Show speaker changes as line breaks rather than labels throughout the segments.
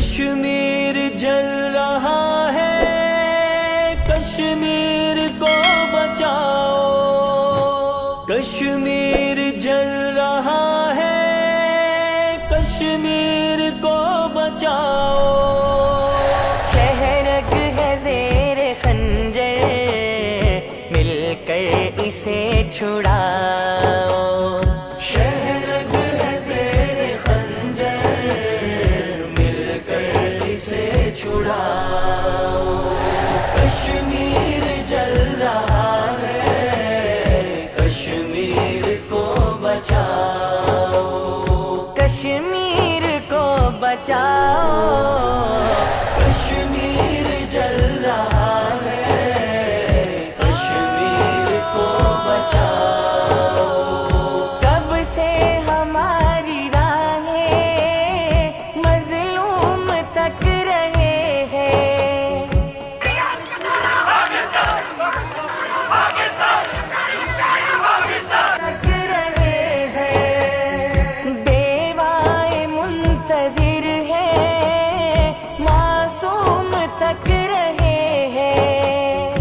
کشمیر جل رہا ہے، کشمیر کو بچاؤ، کشمیر جل رہا ہے، کشمیر کو بچاؤ، شہرک ہے زیر خنجر، مل کر اسے چھڑاؤ، شہرک ہے زیر خنجر، مل کر اسے چھڑاؤ، کشمیر جل رہا ہے، کشمیر کو بچاؤ، کشمیر کو بچاؤ، کشمیر جل رہا ہے، کشمیر کو بچاؤ، کب سے ہماری راہیں مظلوم تک رہے ہیں، تک رہے ہیں، بیوائے منتظر ہے، معصوم تک رہے ہیں،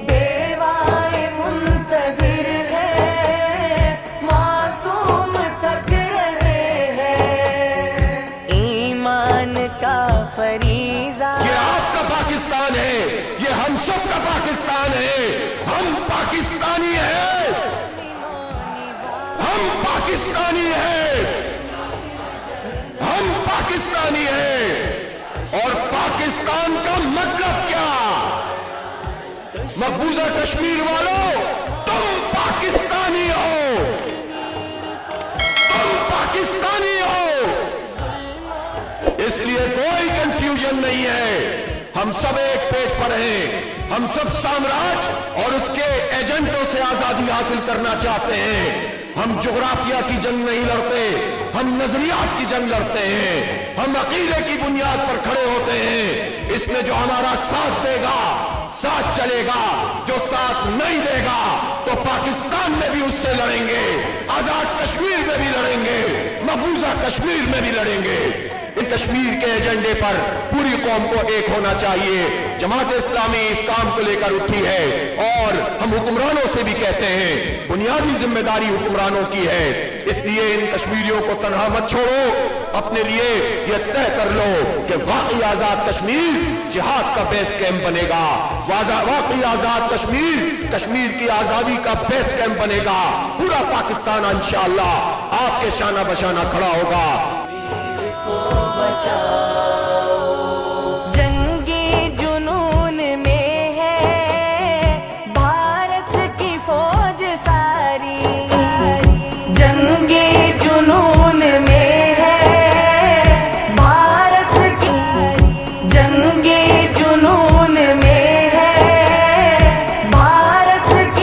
بیوائے منتظر ہے، معصوم تک رہے ہیں، ایمان کا فریضہ
یہ آپ کا پاکستان ہے، یہ ہم سب کا پاکستان ہے، ہم پاکستانی ہیں، ہم پاکستانی ہیں، ہم پاکستانی ہیں، اور پاکستان کا مطلب کیا؟ مقبوضہ کشمیر والوں، تم پاکستانی ہو، تم پاکستانی ہو، اس لیے کوئی کنفیوژن نہیں ہے، ہم سب ایک پیج پر ہیں، ہم سب سامراج اور اس کے ایجنٹوں سے آزادی حاصل کرنا چاہتے ہیں، ہم جغرافیہ کی جنگ نہیں لڑتے، ہم نظریات کی جنگ لڑتے ہیں، ہم عقیدے کی بنیاد پر کھڑے ہوتے ہیں، اس میں جو ہمارا ساتھ دے گا ساتھ چلے گا، جو ساتھ نہیں دے گا تو پاکستان میں بھی اس سے لڑیں گے، آزاد کشمیر میں بھی لڑیں گے، مقبوضہ کشمیر میں بھی لڑیں گے، ان کشمیر کے ایجنڈے پر پوری قوم کو ایک ہونا چاہیے، جماعت اسلامی اس کام کو لے کر اٹھی ہے، اور ہم حکمرانوں سے بھی کہتے ہیں بنیادی ذمہ داری حکمرانوں کی ہے، اس لیے ان کشمیریوں کو تنہا مت چھوڑو، اپنے لیے یہ طے کر لو کہ واقعی آزاد کشمیر جہاد کا بیس کیمپ بنے گا، واقعی آزاد کشمیر کشمیر کی آزادی کا بیس کیمپ بنے گا، پورا پاکستان انشاءاللہ آپ کے شانہ بشانہ کھڑا ہوگا،